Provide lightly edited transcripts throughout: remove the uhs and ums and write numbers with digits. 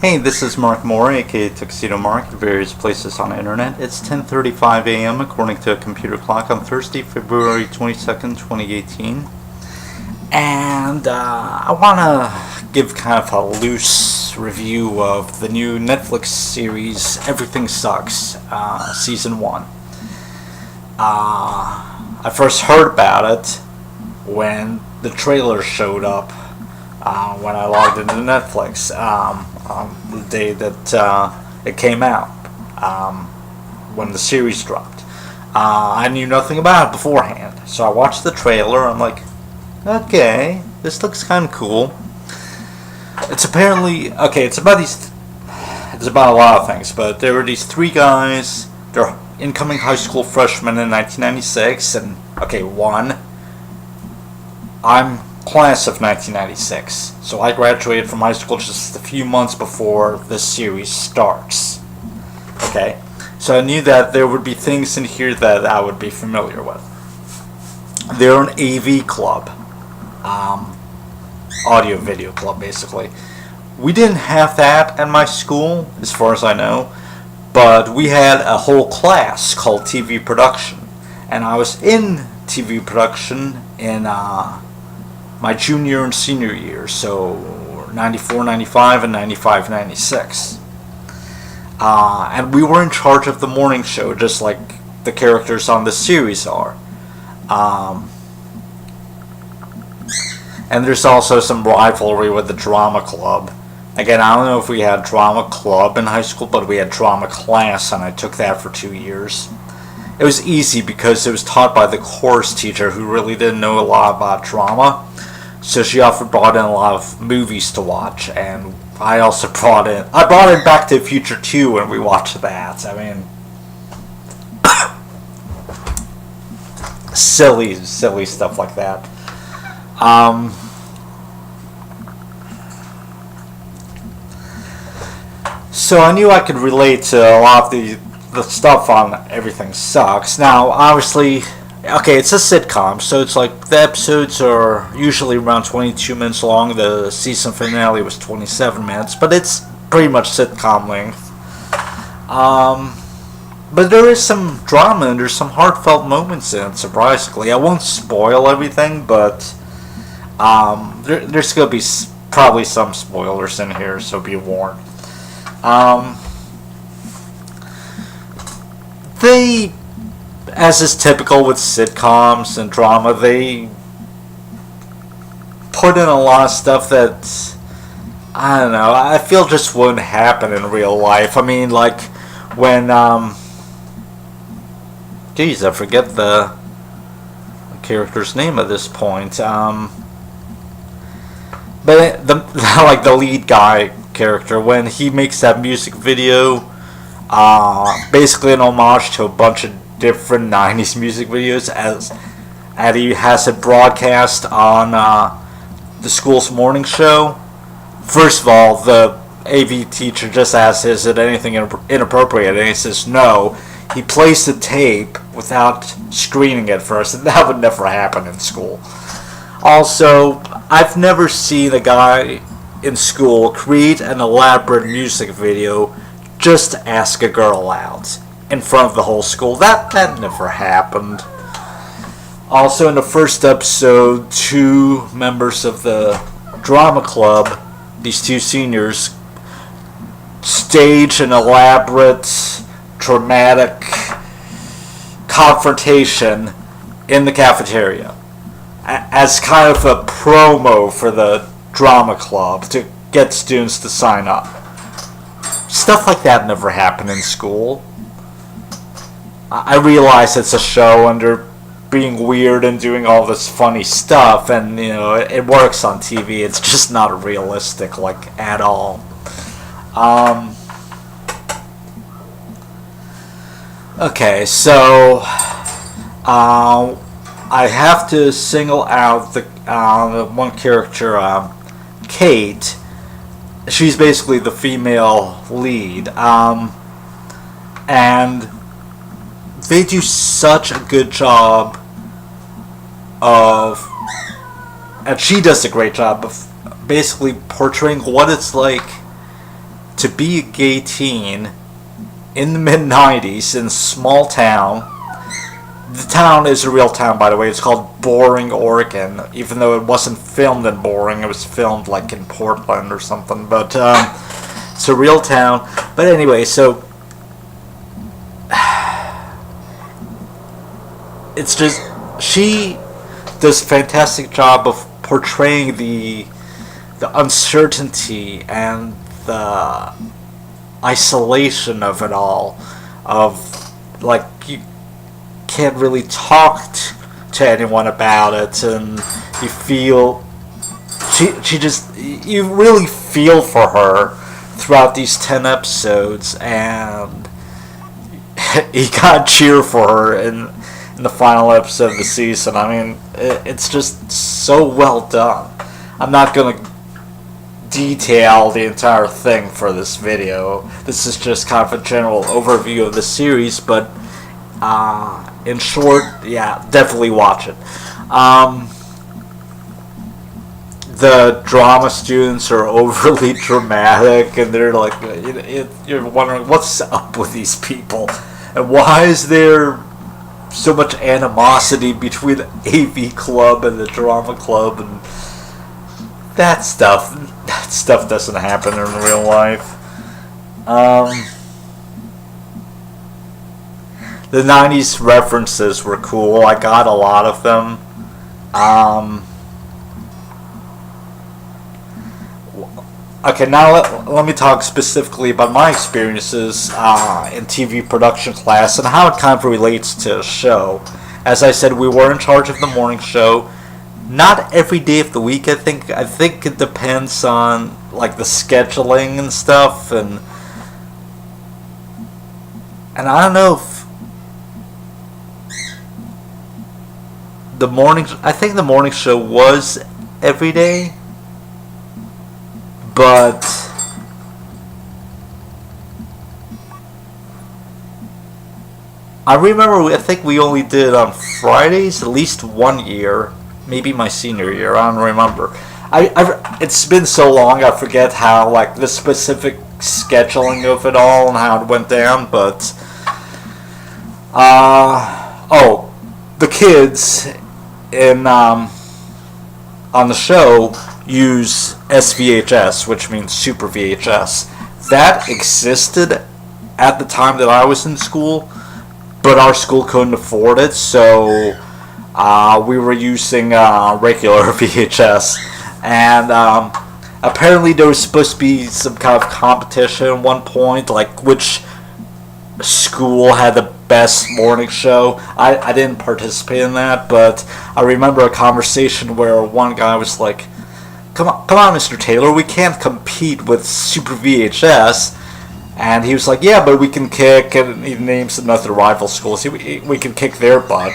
Hey, this is Mark Moore, aka Tuxedo Mark, at various places on the internet. It's 10:35 a.m. according to a computer clock on Thursday, February 22nd, 2018. And I want to give kind of a loose review of the new Netflix series, Everything Sucks, Season 1. I first heard about it when the trailer showed up when I logged into Netflix on the day that it came out, when the series dropped. I knew nothing about it beforehand, so I watched the trailer. I'm like, okay, this looks kind of cool. It's apparently okay. It's about a lot of things, but there were these three guys. They're incoming high school freshmen in 1996, and I'm class of 1996, so I graduated from high school just a few months before this series starts. Okay, so I knew that there would be things in here that I would be familiar with. They're an AV club, audio video club, basically. We didn't have that at my school, as far as I know, but we had a whole class called TV production, and I was in TV production in my junior and senior years, so 94, 95, and 95, 96. And we were in charge of the morning show, just like the characters on the series are. And there's also some rivalry with the drama club. Again, I don't know if we had drama club in high school, but we had drama class, and I took that for 2 years. It was easy because it was taught by the chorus teacher who really didn't know a lot about drama. So she often brought in a lot of movies to watch, and I also brought in Back to the Future 2 when we watched that. I mean, silly stuff like that. So I knew I could relate to a lot of the stuff on Everything Sucks. Now, obviously, okay, it's a sitcom, so it's like the episodes are usually around 22 minutes long. The season finale was 27 minutes, but it's pretty much sitcom length. But there is some drama and there's some heartfelt moments in it, surprisingly. I won't spoil everything, but there's going to be probably some spoilers in here, so be warned. They, as is typical with sitcoms and drama, they put in a lot of stuff that, I don't know, I feel just wouldn't happen in real life. I mean, like, when, geez, I forget the character's name at this point, but like the lead guy character, when he makes that music video, basically an homage to a bunch of different 90s music videos, and he has it broadcast on the school's morning show. First of all, the AV teacher just asks, is it anything inappropriate, and he says no. He plays the tape without screening it first, and that would never happen in school. Also, I've never seen a guy in school create an elaborate music video just to ask a girl out in front of the whole school. That never happened. Also, in the first episode, two members of the drama club, these two seniors, stage an elaborate, dramatic confrontation in the cafeteria as kind of a promo for the drama club to get students to sign up. Stuff like that never happened in school. I realize it's a show and they're being weird and doing all this funny stuff, and you know it works on TV. It's just not realistic, like, at all. Okay, so I have to single out the one character, Kate. She's basically the female lead, and they do such a good job of, and she does a great job of basically portraying what it's like to be a gay teen in the mid-90s in a small town. The town is a real town, by the way. It's called Boring, Oregon, even though it wasn't filmed in Boring. It was filmed like in Portland or something, but it's a real town. But anyway, so it's just, she does a fantastic job of portraying the uncertainty and the isolation of it all, of like you can't really talk to anyone about it, and you feel she just, you really feel for her throughout these 10 episodes, and you gotta cheer for her in the final episode of the season. I mean, it's just so well done. I'm not gonna detail the entire thing for this video. This is just kind of a general overview of the series, but in short, yeah, definitely watch it. The drama students are overly dramatic, and they're like, you're wondering what's up with these people, and why is there so much animosity between the AV club and the drama club, and that stuff doesn't happen in real life. The 90s references were cool. I got a lot of them. Okay, now let me talk specifically about my experiences in TV production class and how it kind of relates to a show. As I said, we were in charge of the morning show. Not every day of the week, I think. I think it depends on like the scheduling and stuff, and I don't know if I think the morning show was every day, but I remember I think we only did it on Fridays at least one year. Maybe my senior year, I don't remember. It's been so long, I forget how, like, the specific scheduling of it all and how it went down, but the kids in on the show use SVHS, which means Super VHS. That existed at the time that I was in school, but our school couldn't afford it, so we were using regular VHS, and apparently there was supposed to be some kind of competition at one point, like which school had the best morning show. I didn't participate in that, but I remember a conversation where one guy was like, come on, Mr. Taylor, we can't compete with Super VHS. And he was like, yeah, but we can kick, and he names another rival school, so we can kick their butt.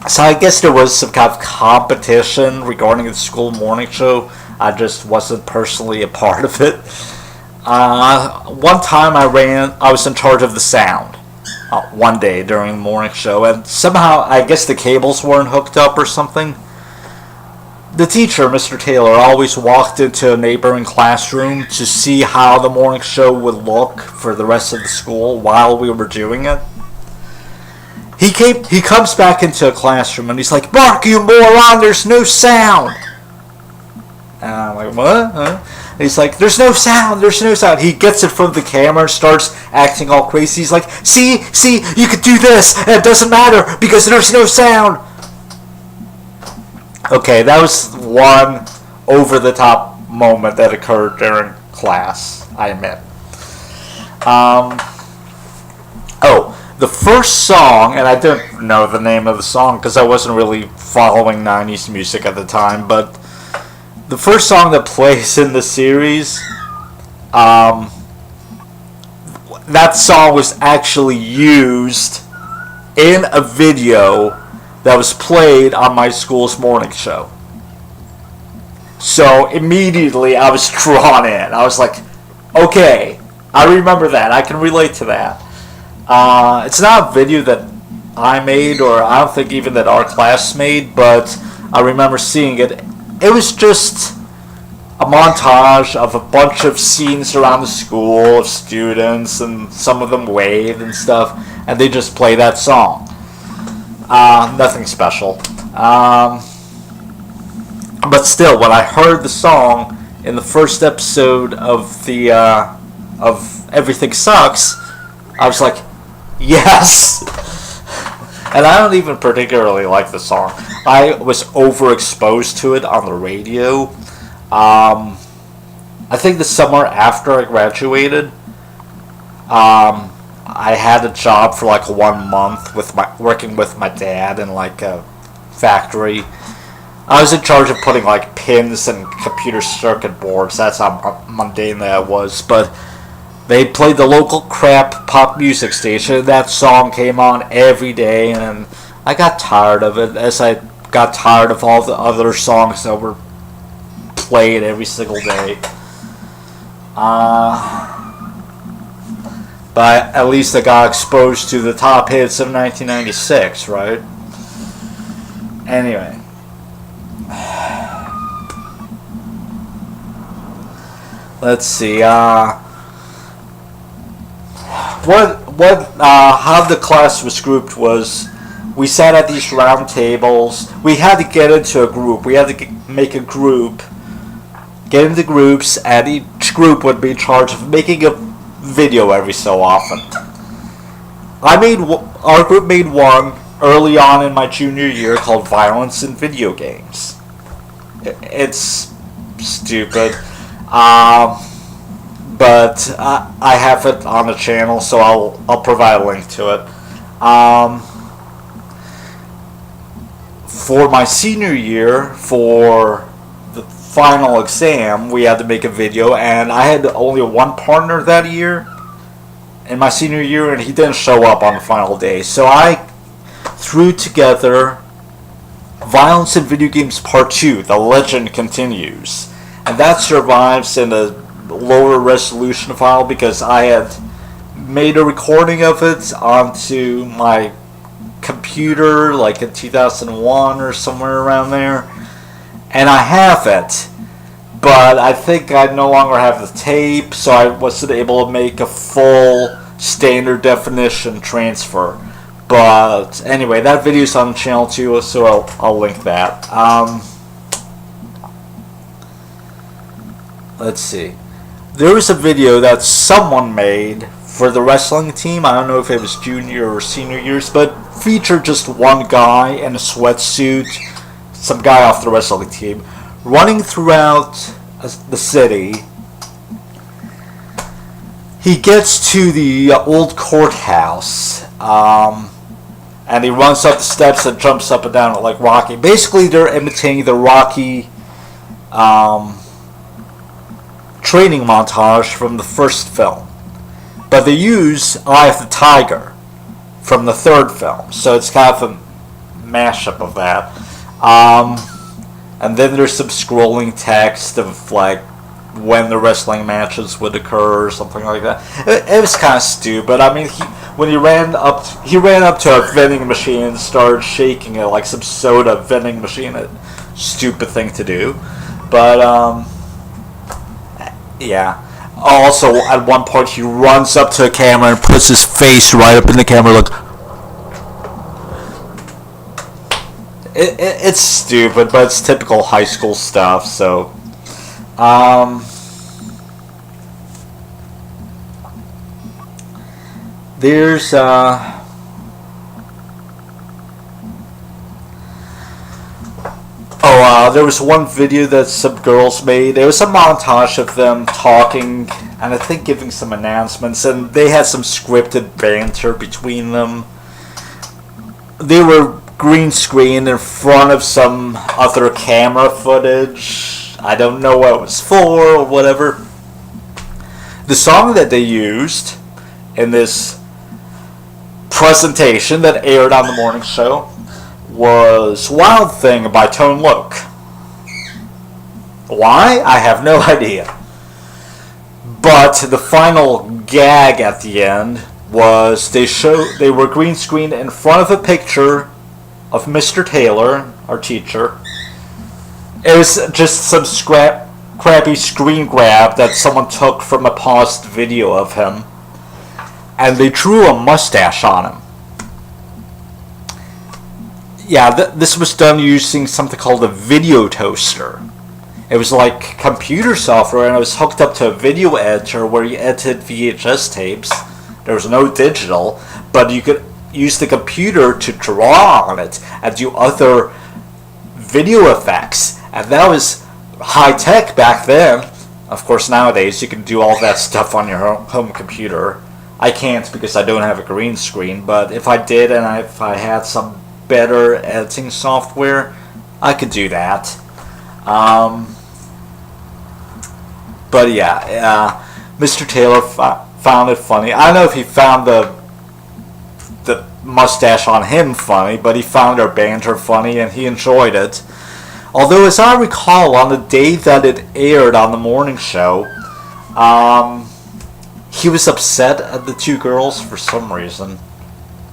So I guess there was some kind of competition regarding the school morning show. I just wasn't personally a part of it. One time I was in charge of the sound one day during the morning show, and somehow I guess the cables weren't hooked up or something. The teacher, Mr. Taylor, always walked into a neighboring classroom to see how the morning show would look for the rest of the school while we were doing it. He comes back into a classroom and he's like, "Mark, you moron, there's no sound." And I'm like, "What?" Huh? And he's like, there's no sound. He gets it from the camera and starts acting all crazy. He's like, see, you could do this, and it doesn't matter because there's no sound. Okay, that was one over-the-top moment that occurred during class, I admit. The first song, and I didn't know the name of the song because I wasn't really following 90s music at the time, but the first song that plays in the series, that song was actually used in a video that was played on my school's morning show. So immediately I was drawn in. I was like, okay, I remember that. I can relate to that. It's not a video that I made, or I don't think even that our class made, but I remember seeing it. It was just a montage of a bunch of scenes around the school of students, and some of them wave and stuff, and they just play that song. Nothing special. But still, when I heard the song in the first episode of the of Everything Sucks, I was like, yes! And I don't even particularly like the song. I was overexposed to it on the radio. I think the summer after I graduated, I had a job for like 1 month working with my dad in like a factory. I was in charge of putting like pins and computer circuit boards. That's how mundane that was. But they played the local crap pop music station, and that song came on every day, and I got tired of it, as I got tired of all the other songs that were played every single day. But at least I got exposed to the top hits of 1996, right? Anyway. Let's see, how the class was grouped was, we sat at these round tables. We had to get into a group. We had to make a group, get into groups, and each group would be in charge of making a video every so often. Our group made one early on in my junior year called Violence in Video Games. It's stupid. But I have it on the channel, so I'll provide a link to it. For my senior year, for the final exam, we had to make a video, and I had only one partner that year, in my senior year, and he didn't show up on the final day. So I threw together Violence in Video Games Part 2, The Legend Continues. And that survives in a lower resolution file because I had made a recording of it onto my computer like in 2001 or somewhere around there, and I have it, but I think I no longer have the tape, so I wasn't able to make a full standard definition transfer. But anyway, that video's on the channel too, so I'll link that. Let's see. There was a video that someone made for the wrestling team. I don't know if it was junior or senior years, but featured just one guy in a sweatsuit, some guy off the wrestling team, running throughout the city. He gets to the old courthouse, and he runs up the steps and jumps up and down like Rocky. Basically, they're imitating the Rocky training montage from the first film, but they use Eye of the Tiger from the third film, so it's kind of a mashup of that. And then there's some scrolling text of like when the wrestling matches would occur or something like that. It was kind of stupid. I mean, he ran up to a vending machine and started shaking it like some soda vending machine. A stupid thing to do, but yeah. Also, at one point, he runs up to the camera and puts his face right up in the camera. Look, it's stupid, but it's typical high school stuff. So, there's there was one video that some girls made. It was a montage of them talking and I think giving some announcements, and they had some scripted banter between them. They were green screened in front of some other camera footage. I don't know what it was for or whatever. The song that they used in this presentation that aired on the morning show was Wild Thing by Tone Loc. Why? I have no idea. But the final gag at the end was they were green screened in front of a picture of Mr. Taylor, our teacher. It was just some scrap crappy screen grab that someone took from a paused video of him, and they drew a mustache on him. Yeah, this was done using something called a video toaster. It was like computer software, and it was hooked up to a video editor where you edited VHS tapes. There was no digital, but you could use the computer to draw on it and do other video effects. And that was high tech back then. Of course, nowadays you can do all that stuff on your home computer. I can't because I don't have a green screen, but if I did and if I had some better editing software, I could do that. But yeah, Mr. Taylor found it funny. I don't know if he found the mustache on him funny, but he found our banter funny and he enjoyed it. Although, as I recall, on the day that it aired on the morning show, he was upset at the two girls for some reason.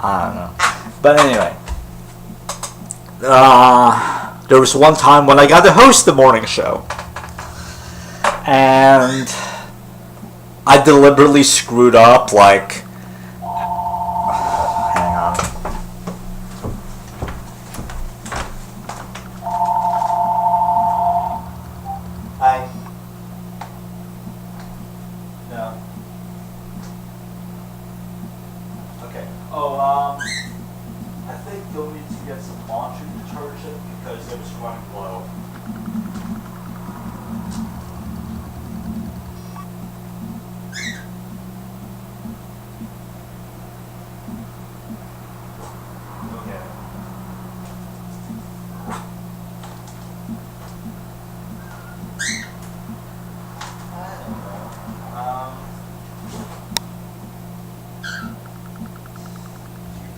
I don't know. But anyway, there was one time when I got to host the morning show, and I deliberately screwed up, like, hang on. Hi. No. Okay. Oh, I think you'll need to get some laundry detergent because it was running low.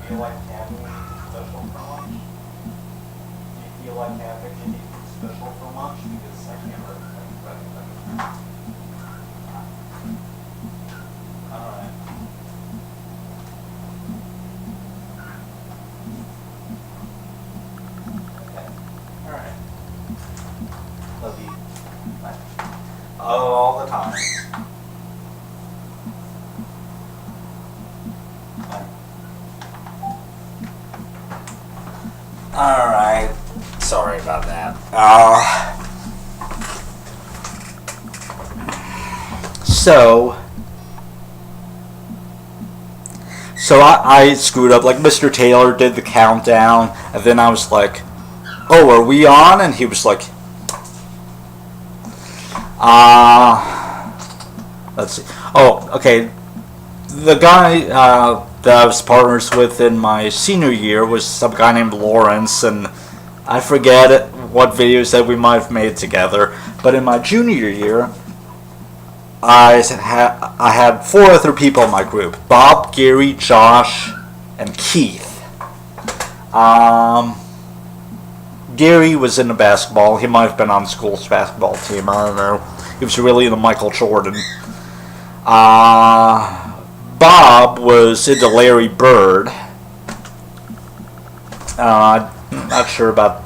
Do you feel like having anything special for lunch? Do you feel like having anything special for lunch? Because I can't really think of anything. Alright. Okay. Alright. Love you. Bye. Oh, all the time. Alright, sorry about that. So I screwed up. Like, Mr. Taylor did the countdown, and then I was like, oh, are we on? And he was like, let's see. Oh, okay. The guy that I was partners with in my senior year was some guy named Lawrence, and I forget what videos that we might have made together. But in my junior year, I had 4 other people in my group: Bob, Gary, Josh, and Keith. Gary was into basketball. He might have been on the school's basketball team. I don't know. He was really into Michael Jordan. Bob was into Larry Bird. I'm not sure about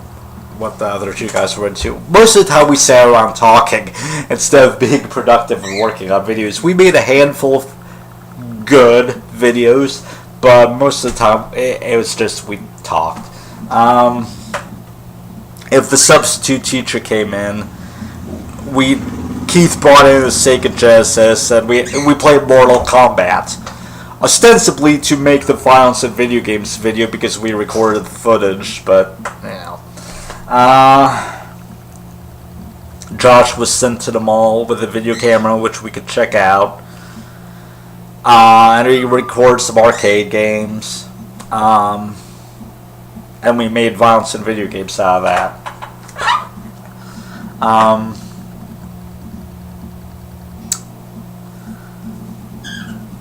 what the other 2 guys were into. Most of the time we sat around talking instead of being productive and working on videos. We made a handful of good videos, but most of the time it was just we talked. If the substitute teacher came in, Keith brought in the Sega Genesis, and we played Mortal Kombat, ostensibly to make the Violence in Video Games video because we recorded the footage, but, you know. Josh was sent to the mall with a video camera, which we could check out, and we recorded some arcade games, and we made Violence in Video Games out of that.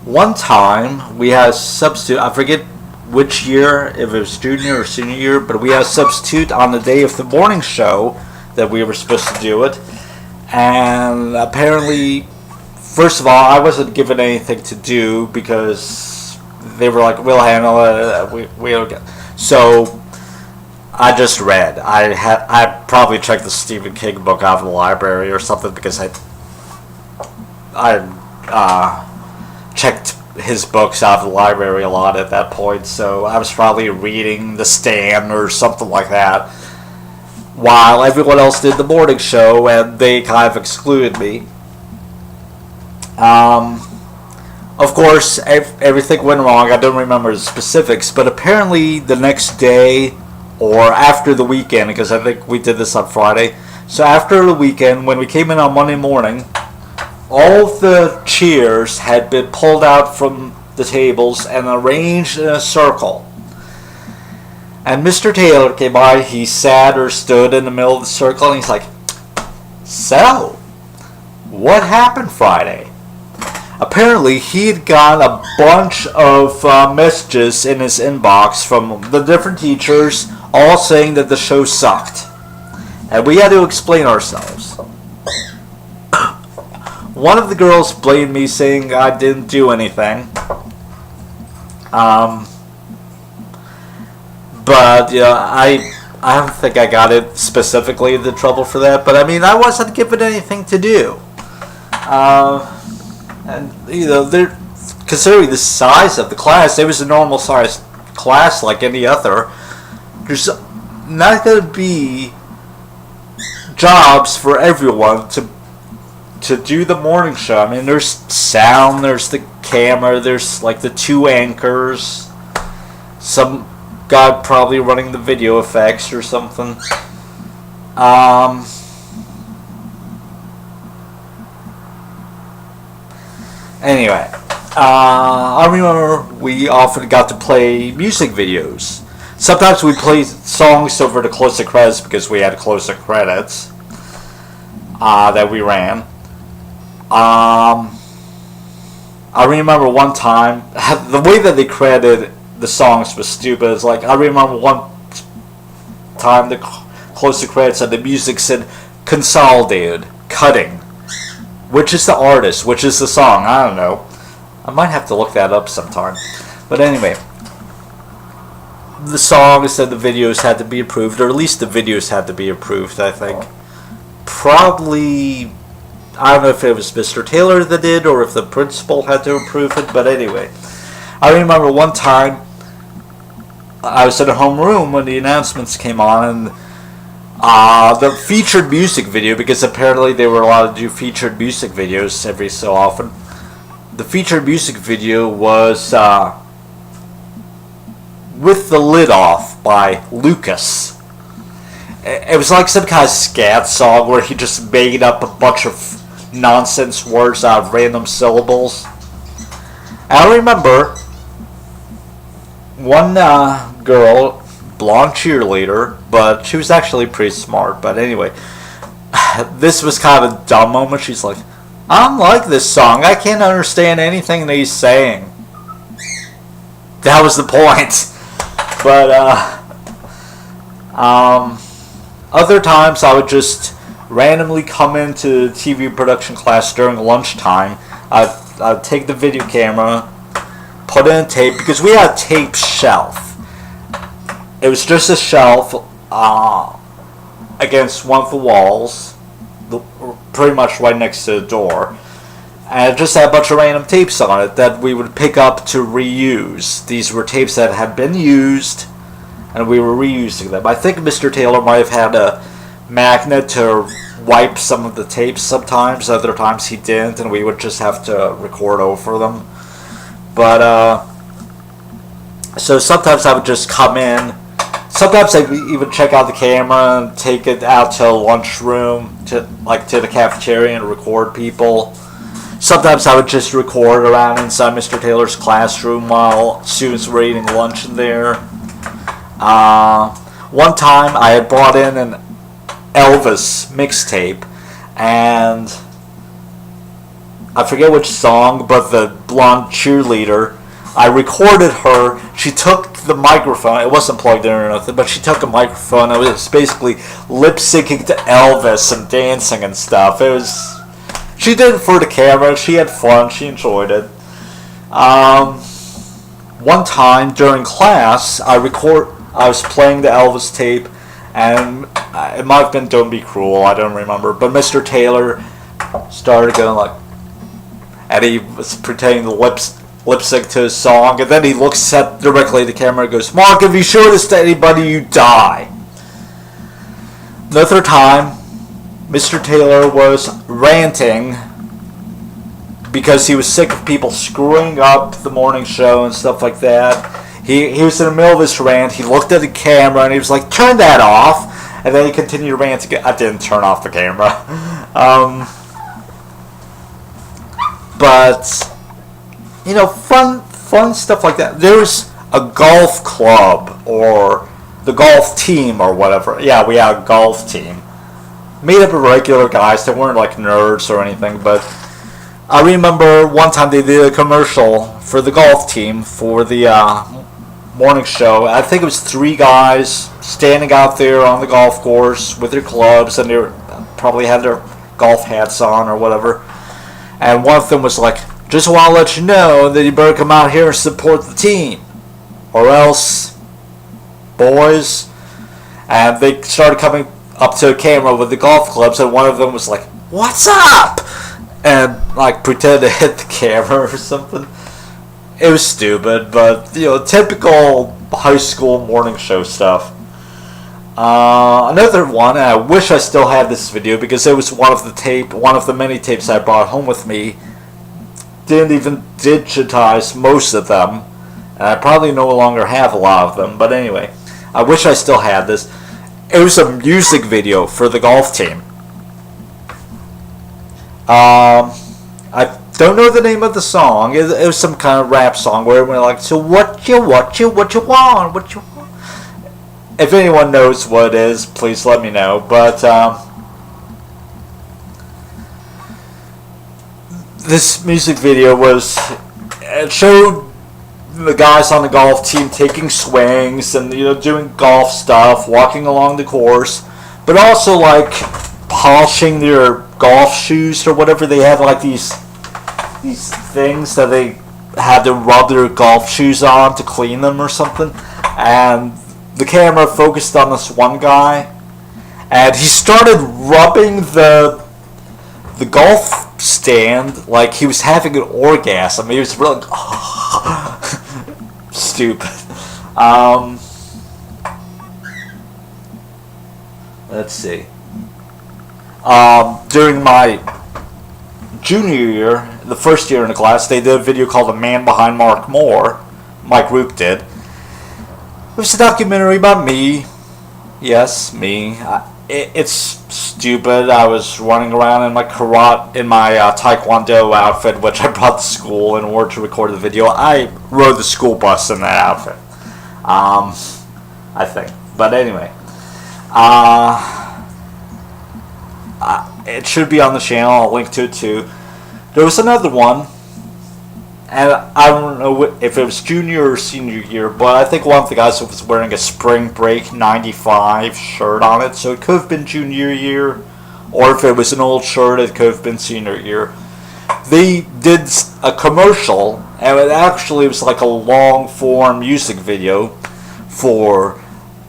One time, we had a substitute, I forget which year, if it was junior or senior year, but we had a substitute on the day of the morning show that we were supposed to do it. And apparently, first of all, I wasn't given anything to do because they were like, we'll handle it, we don't get. So, I just read. I probably checked the Stephen King book out of the library or something because I checked his books out of the library a lot at that point, so I was probably reading The Stand or something like that while everyone else did the morning show, and they kind of excluded me. Of course, everything went wrong. I don't remember the specifics, but apparently the next day or after the weekend, because I think we did this on Friday, so after the weekend, when we came in on Monday morning, all of the chairs had been pulled out from the tables and arranged in a circle. And Mr. Taylor came by, he sat or stood in the middle of the circle, and he's like, "So, what happened Friday?" Apparently, he had got a bunch of messages in his inbox from the different teachers, all saying that the show sucked. And we had to explain ourselves. One of the girls blamed me, saying I didn't do anything. But yeah, I don't think I got it specifically into trouble for that. But I mean, I wasn't given anything to do. And you know, considering the size of the class, it was a normal sized class like any other. There's not going to be jobs for everyone to do the morning show. I mean, there's sound, there's the camera, there's like the 2 anchors, some guy probably running the video effects or something. Anyway, I remember we often got to play music videos. Sometimes we played songs over the closing credits because we had closing credits that we ran. I remember one time, the way that they credited the songs was stupid. It's like, I remember one time the closing credits and the music said consolidated, cutting. Which is the artist? Which is the song? I don't know. I might have to look that up sometime. But anyway, the songs and the videos had to be approved, or at least the videos had to be approved, I think. Probably, I don't know if it was Mr. Taylor that did, or if the principal had to approve it, but anyway. I remember one time, I was in a homeroom when the announcements came on, and the featured music video, because apparently they were allowed to do featured music videos every so often. The featured music video was With the Lid Off by Lucas. It was like some kind of scat song where he just made up a bunch of nonsense words out of random syllables. I remember one girl, blonde cheerleader, but she was actually pretty smart. But anyway, this was kind of a dumb moment. She's like, "I don't like this song. I can't understand anything that he's saying." That was the point. But other times I would just randomly come into TV production class during lunchtime. I'd take the video camera, put in a tape, because we had a tape shelf. It was just a shelf against one of the walls, pretty much right next to the door. And it just had a bunch of random tapes on it that we would pick up to reuse. These were tapes that had been used, and we were reusing them. I think Mr. Taylor might have had a magnet to wipe some of the tapes sometimes. Other times he didn't, and we would just have to record over them. But, so sometimes I would just come in. Sometimes I'd even check out the camera and take it out to a lunchroom, to the cafeteria, and record people. Sometimes I would just record around inside Mr. Taylor's classroom while students were eating lunch in there. One time I had brought in an Elvis mixtape, and I forget which song, but the blonde cheerleader, I recorded her. She took the microphone. It wasn't plugged in or nothing, but she took a microphone. It was basically lip syncing to Elvis and dancing and stuff. She did it for the camera. She had fun. She enjoyed it. One time during class, I I was playing the Elvis tape, and it might have been Don't Be Cruel, I don't remember, but Mr. Taylor started going like, and he was pretending to lip sync to his song, and then he looks directly at the camera and goes, "Mark, if you show this to anybody, you die." Another time, Mr. Taylor was ranting because he was sick of people screwing up the morning show and stuff like that. He was in the middle of this rant. He looked at the camera and he was like, "Turn that off." And then he continued to rant again. I didn't turn off the camera. But, you know, fun stuff like that. There's a golf club or the golf team or whatever. Yeah, we had a golf team. Made up of regular guys. They weren't like nerds or anything, but I remember one time they did a commercial for the golf team for the morning show. I think it was 3 guys standing out there on the golf course with their clubs, and they probably had their golf hats on or whatever. And one of them was like, "Just want to let you know that you better come out here and support the team, or else, boys." And they started coming up to the camera with the golf clubs, and one of them was like, "What's up?" And like pretended to hit the camera or something. It was stupid, but you know, typical high school morning show stuff. Another one, and I wish I still had this video because it was one of the many tapes I brought home with me. Didn't even digitize most of them, and I probably no longer have a lot of them. But anyway, I wish I still had this. It was a music video for the golf team. I don't know the name of the song. It was some kind of rap song where it went like, "So what you want? If anyone knows what it is, please let me know. But this music video it showed the guys on the golf team taking swings and, you know, doing golf stuff, walking along the course, but also like polishing their golf shoes or whatever. They had like these things that they had to rub their golf shoes on to clean them or something. And the camera focused on this one guy, and he started rubbing the golf stand like he was having an orgasm. He was really stupid. Let's see. During my junior year, the first year in the class, they did a video called "The Man Behind Mark Moore." My group did. It was a documentary about me. Yes, me. It's stupid. I was running around in my taekwondo outfit, which I brought to school in order to record the video. I rode the school bus in that outfit. I think. But anyway. It should be on the channel. I'll link to it too. There was another one, and I don't know if it was junior or senior year, but I think one of the guys was wearing a Spring Break '95 shirt on it, so it could have been junior year, or if it was an old shirt, it could have been senior year. They did a commercial, and it actually was like a long-form music video for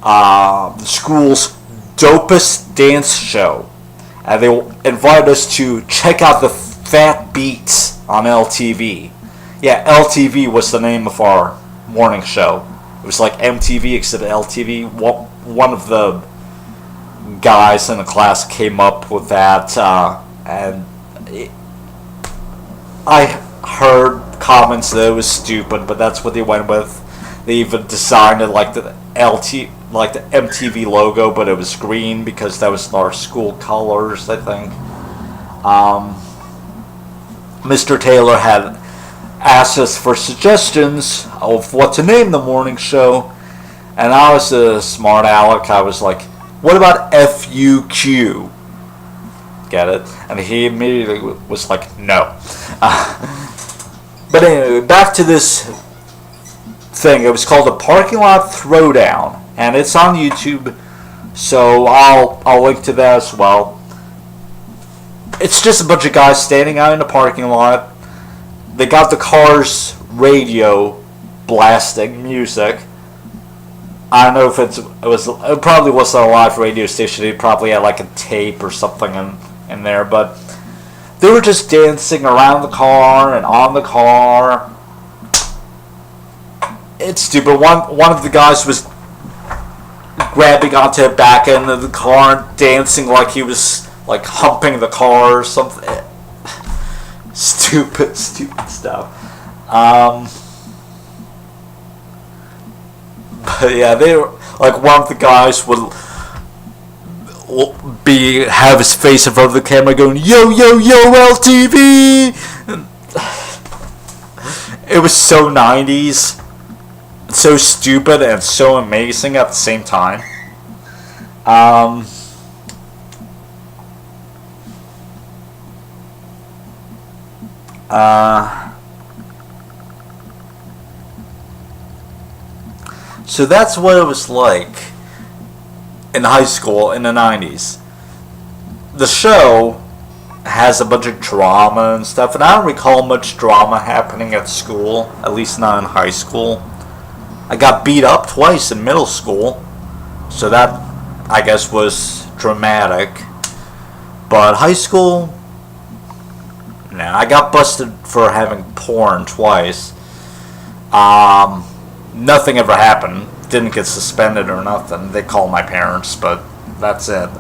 the school's dopest dance show. And they invited us to check out the Fat Beats on LTV. Yeah, LTV was the name of our morning show. It was like MTV except LTV. One of the guys in the class came up with that, and I heard comments that it was stupid, but that's what they went with. They even designed it like the MTV logo, but it was green because that was our school colors, I think. Mr. Taylor had asked us for suggestions of what to name the morning show, and I was a smart aleck. I was like, "What about FUQ?" Get it? And he immediately was like, "No." But anyway, back to this thing. It was called the Parking Lot Throwdown, and it's on YouTube, so I'll link to that as well. It's just a bunch of guys standing out in the parking lot. They got the car's radio blasting music, I don't know if it probably wasn't a live radio station. It probably had like a tape or something in there, but they were just dancing around the car and on the car. It's stupid. One of the guys was grabbing onto the back end of the car and dancing like he was like humping the car or something. Stupid stuff. But yeah, they were like, one of the guys would have his face in front of the camera going, "Yo, yo, yo, LTV!" And it was so 90s, so stupid, and so amazing at the same time. So that's what it was like in high school in the 90s. The show has a bunch of drama and stuff, and I don't recall much drama happening at school, at least not in high school. I got beat up twice in middle school, so that, I guess, was dramatic. But high school, nah, I got busted for having porn twice. Nothing ever happened. Didn't get suspended or nothing. They called my parents, but that's it.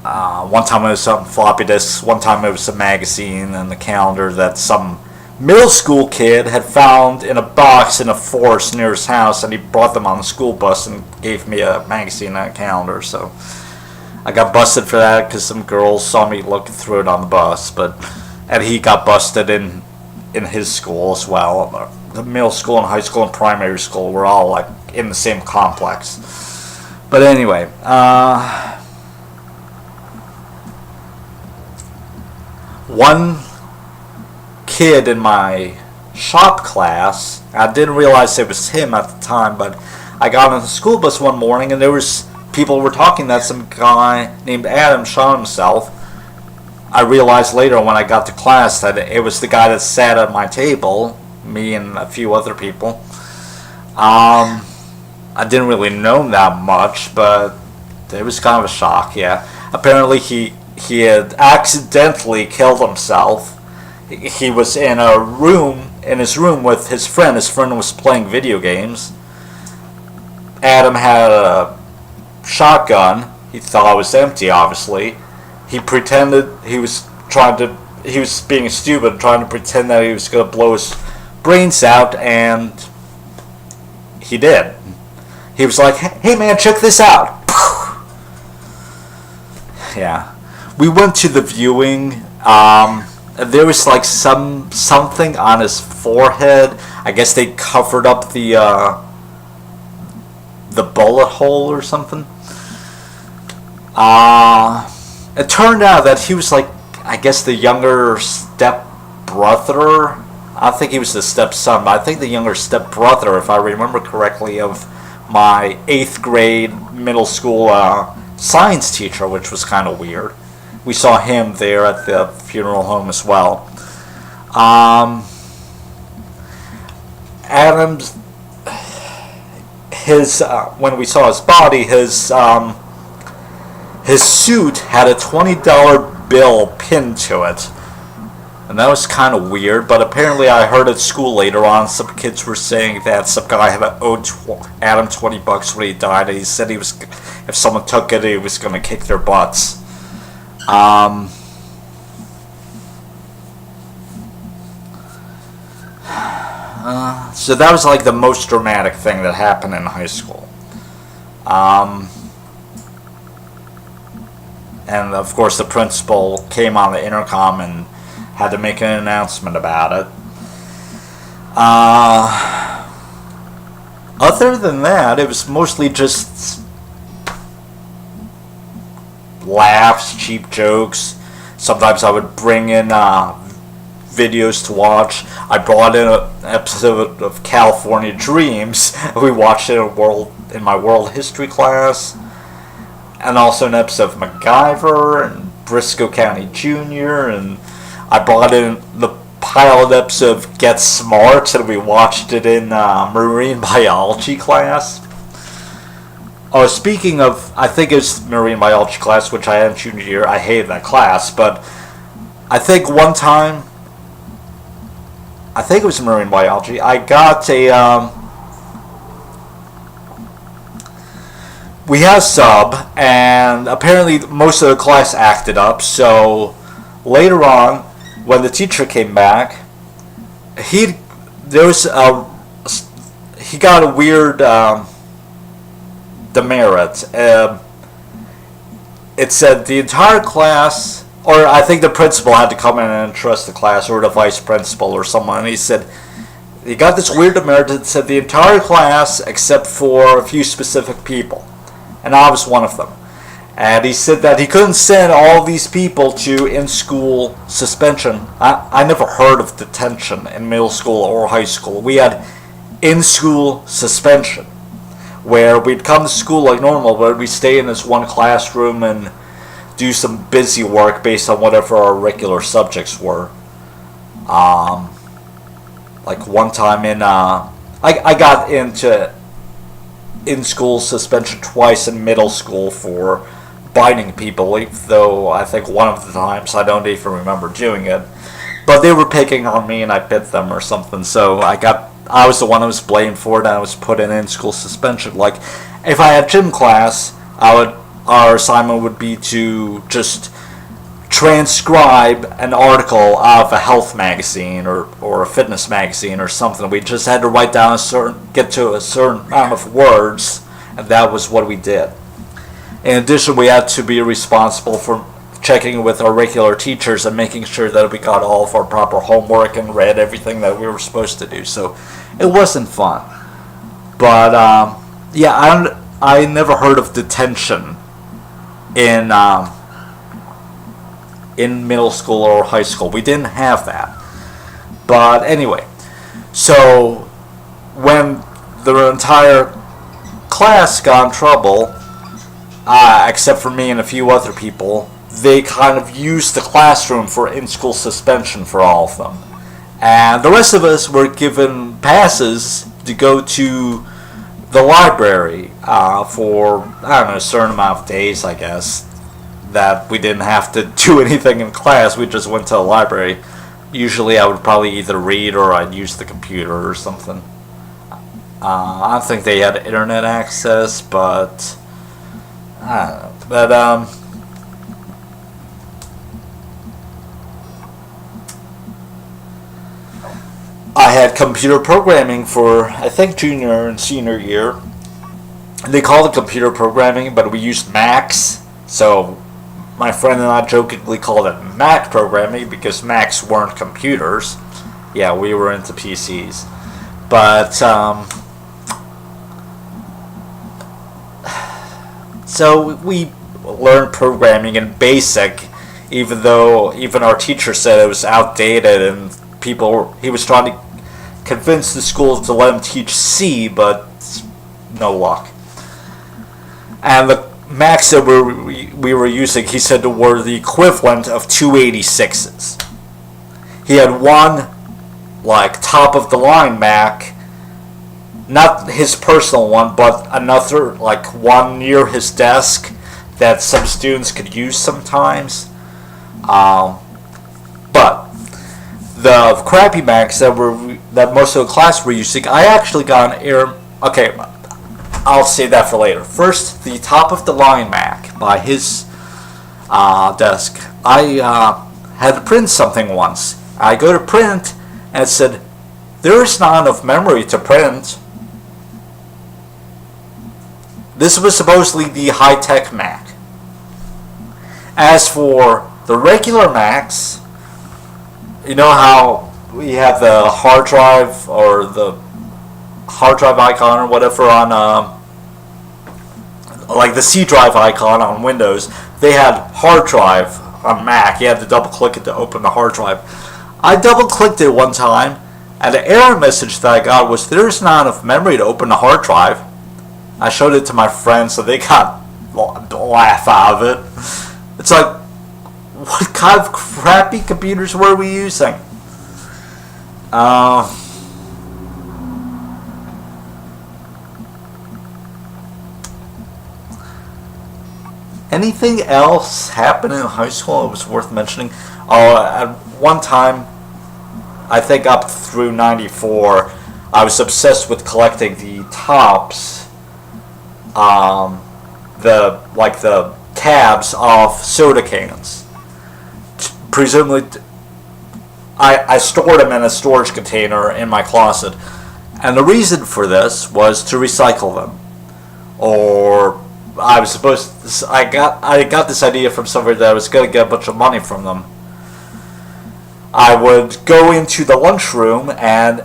One time it was some floppy disks. One time it was a magazine and a calendar that some middle school kid had found in a box in a forest near his house, and he brought them on the school bus and gave me a magazine and a calendar. So I got busted for that because some girls saw me looking through it on the bus, and he got busted in his school as well. The middle school and high school and primary school were all like in the same complex. But anyway, one kid in my shop class, I didn't realize it was him at the time, but I got on the school bus one morning and there was people were talking that some guy named Adam shot himself. I realized later when I got to class that it was the guy that sat at my table, me and a few other people. I didn't really know him that much, but it was kind of a shock, yeah. Apparently he had accidentally killed himself. He was in his room with his friend. His friend was playing video games. Adam had a shotgun. He thought it was empty, obviously. He pretended he was being stupid, trying to pretend that he was going to blow his brains out, and he did. He was like, "Hey man, check this out." Yeah. We went to the viewing. There was like something on his forehead. I guess they covered up the bullet hole or something. It turned out that he was like, I guess, the younger step-brother. I think he was the stepson, but I think the younger step-brother, if I remember correctly, of my 8th grade middle school science teacher, which was kind of weird. We saw him there at the funeral home as well. Adam's, when we saw his body, his suit had a $20 bill pinned to it. And that was kind of weird, but apparently I heard at school later on some kids were saying that some guy had owed Adam $20 when he died, and he said if someone took it, he was going to kick their butts. So that was like the most dramatic thing that happened in high school. And of course the principal came on the intercom and had to make an announcement about it. Other than that, it was mostly just laughs, cheap jokes. Sometimes I would bring in videos to watch. I brought in an episode of California Dreams. We watched it in my world history class. And also an episode of MacGyver and Briscoe County Jr. And I brought in the pilot episode of Get Smart, and we watched it in marine biology class. Oh, speaking of, I think it's marine biology class, which I had in junior year. I hated that class, but I think one time, I think it was marine biology, I got a, we had a sub, and apparently most of the class acted up, so later on, when the teacher came back, he got a weird, demerit. It said the entire class, or I think the principal had to come in and address the class, or the vice principal or someone, and he said, he got this weird demerit that said the entire class except for a few specific people, and I was one of them. And he said that he couldn't send all these people to in-school suspension. I never heard of detention in middle school or high school. We had in-school suspension, where we'd come to school like normal, but we'd stay in this one classroom and do some busy work based on whatever our regular subjects were. Like one time I got into in-school suspension twice in middle school for biting people, though I think one of the times I don't even remember doing it. But they were picking on me and I bit them or something, so I was the one who was blamed for it, and I was put in school suspension. Like, if I had gym class, our assignment would be to just transcribe an article out of a health magazine or a fitness magazine or something. We just had to write down get to a certain amount of words, and that was what we did. In addition, we had to be responsible for checking with our regular teachers and making sure that we got all of our proper homework and read everything that we were supposed to do. So it wasn't fun. But yeah, I never heard of detention in middle school or high school. We didn't have that. But anyway, so when the entire class got in trouble, except for me and a few other people, they kind of used the classroom for in-school suspension for all of them. And the rest of us were given passes to go to the library for, I don't know, a certain amount of days, I guess, that we didn't have to do anything in class. We just went to the library. Usually I would probably either read or I'd use the computer or something. I don't think they had internet access, but I don't know. But I had computer programming for, I think, junior and senior year. They called it computer programming, but we used Macs. So my friend and I jokingly called it Mac programming because Macs weren't computers. Yeah, we were into PCs. But, so we learned programming in BASIC, even though even our teacher said it was outdated, and he was trying to convince the school to let him teach C, but no luck. And the Macs that we were using, he said, were the equivalent of 286s. He had one, like, top-of-the-line Mac, not his personal one, but another, like, one near his desk that some students could use sometimes. But the crappy Macs that most of the class were using, I actually got an error. Okay, I'll save that for later. First, the top-of-the-line Mac by his desk. I had to print something once. I go to print, and it said, "There's not enough memory to print." This was supposedly the high-tech Mac. As for the regular Macs, you know how we have the hard drive or the hard drive icon or whatever on, like the C drive icon on Windows. They had hard drive on Mac. You had to double click it to open the hard drive. I double clicked it one time, and the error message that I got was, "There's not enough memory to open the hard drive." I showed it to my friends, so they got a laugh out of it. It's like, what kind of crappy computers were we using? Uh, Anything else happened in high school that was worth mentioning? Oh, at one time, I think up through '94, I was obsessed with collecting the tops, the tabs off soda cans. Presumably, I stored them in a storage container in my closet, and the reason for this was to recycle them, or I was supposed to, I got this idea from somewhere that I was going to get a bunch of money from them. I would go into the lunchroom and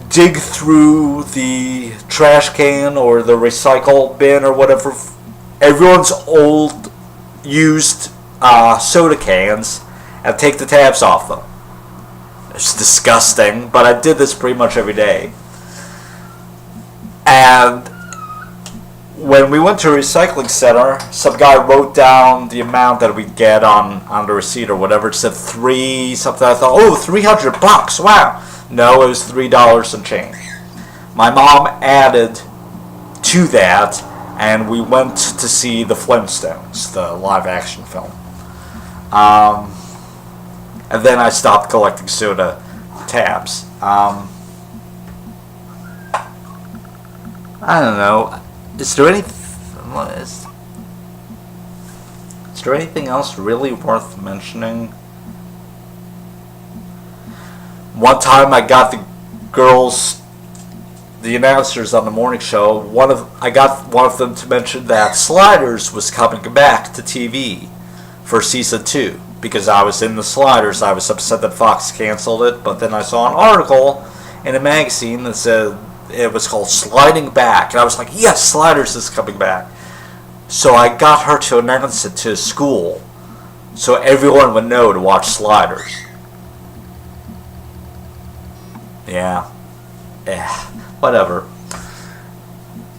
dig through the trash can or the recycle bin or whatever, everyone's old used soda cans, and take the tabs off them. It's disgusting, but I did this pretty much every day. And when we went to a recycling center, some guy wrote down the amount that we'd get on the receipt or whatever. It said $3 something. I thought, oh, $300, wow. No, it was $3 and change. My mom added to that, and we went to see the Flintstones, the live action film. And then I stopped collecting soda tabs. I don't know. Is there anything else really worth mentioning? One time I got the announcers on the morning show, I got one of them to mention that Sliders was coming back to TV for season 2. Because I was in the Sliders, I was upset that Fox canceled it, but then I saw an article in a magazine that said it was called Sliding Back, and I was like, yes, Sliders is coming back. So I got her to announce it to school, so everyone would know to watch Sliders. Yeah. Whatever.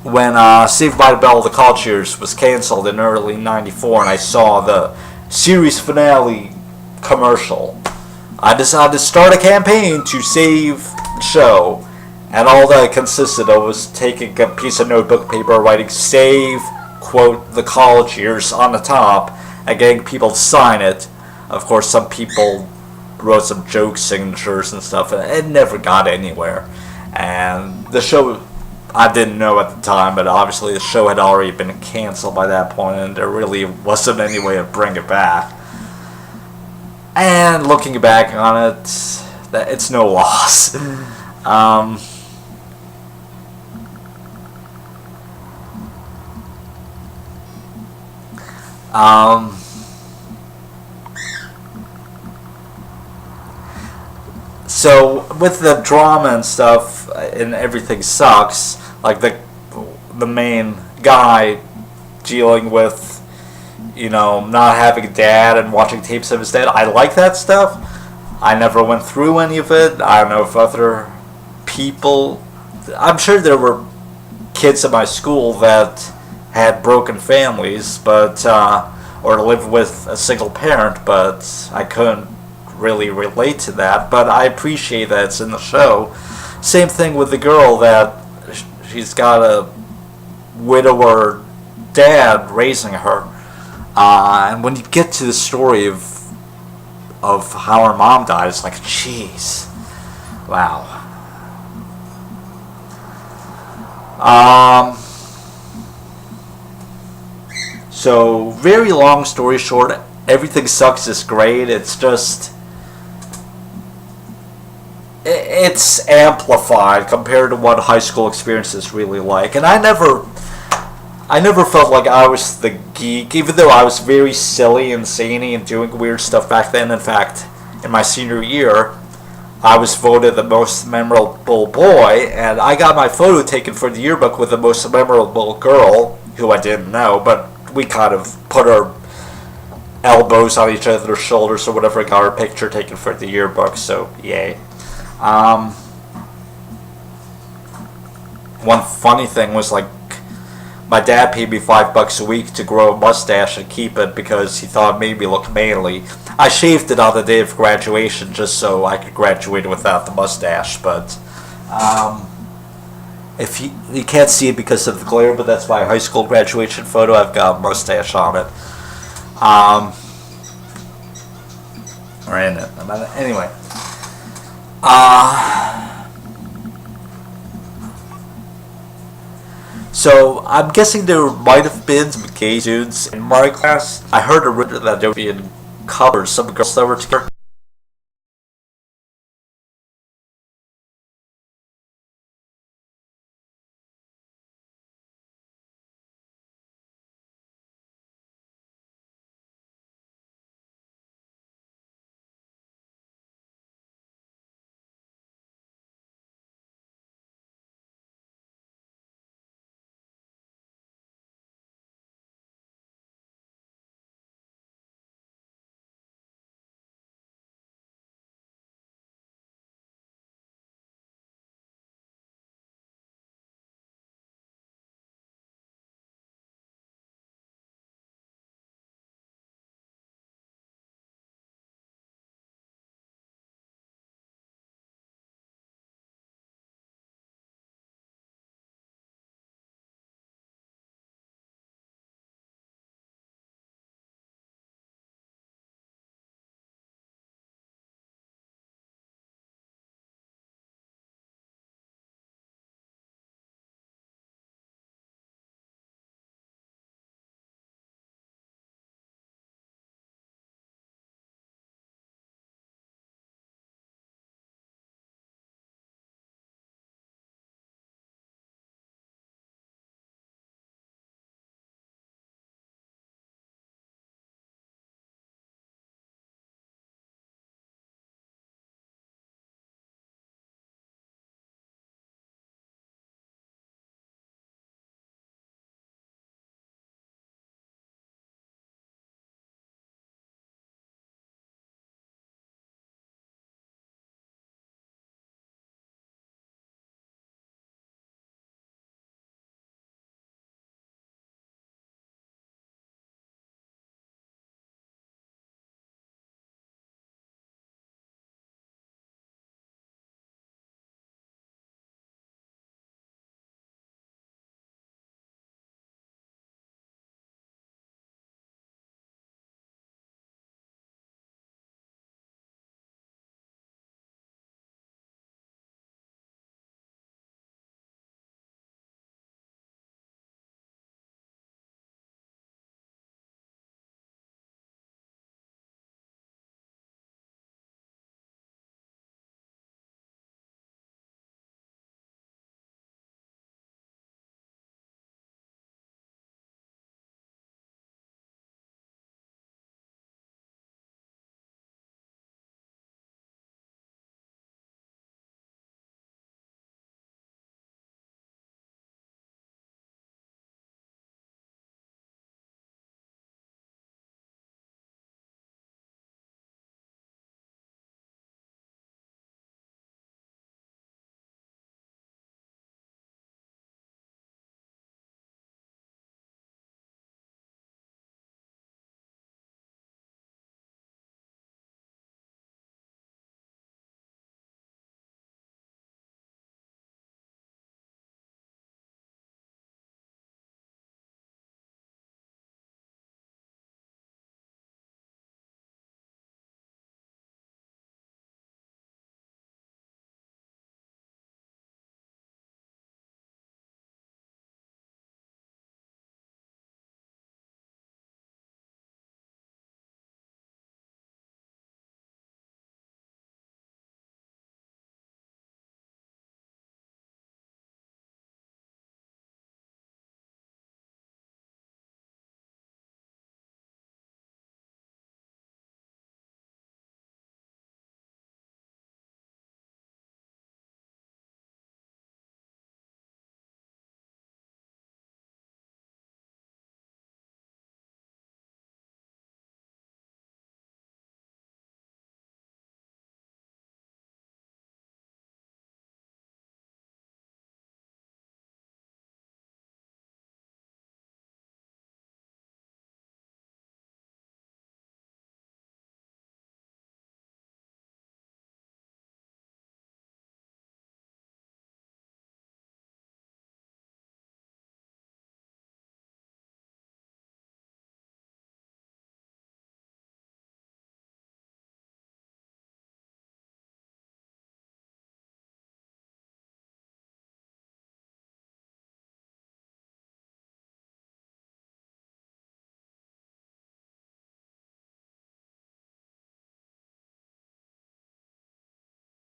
When Saved by the Bell, The College Years was canceled in early '94, and I saw the series finale commercial, I decided to start a campaign to save the show. And all that it consisted of was taking a piece of notebook paper, writing "Save," quote, "the college years" on the top, and getting people to sign it. Of course, some people wrote some joke signatures and stuff, and it never got anywhere. And the show, I didn't know at the time, but obviously the show had already been canceled by that point, and there really wasn't any way to bring it back. And looking back on it, it's no loss. So with the drama and stuff, and everything sucks, like the main guy dealing with, not having a dad and watching tapes of his dad, I like that stuff. I never went through any of it. I don't know if other people, I'm sure there were kids at my school that had broken families, but or lived with a single parent, but I couldn't really relate to that. But I appreciate that it's in the show. Same thing with the girl that she's got a widower dad raising her, and when you get to the story of how her mom died, it's like, jeez, wow. So, very long story short, Everything Sucks is great. It's just, it's amplified compared to what high school experience is really like. And I never felt like I was the geek, even though I was very silly and zany and doing weird stuff back then. In fact, in my senior year, I was voted the most memorable boy, and I got my photo taken for the yearbook with the most memorable girl, who I didn't know, but we kind of put our elbows on each other's shoulders or whatever, got our picture taken for the yearbook, so yay. One funny thing was, like, my dad paid me $5 a week to grow a mustache and keep it because he thought it made me look manly. I shaved it on the day of graduation just so I could graduate without the mustache, but if you can't see it because of the glare, but that's my high school graduation photo. I've got a mustache on it. Or in it. Anyway. So I'm guessing there might have been some gay dudes in my class. I heard a rumor that there would be in covers some girls that were together.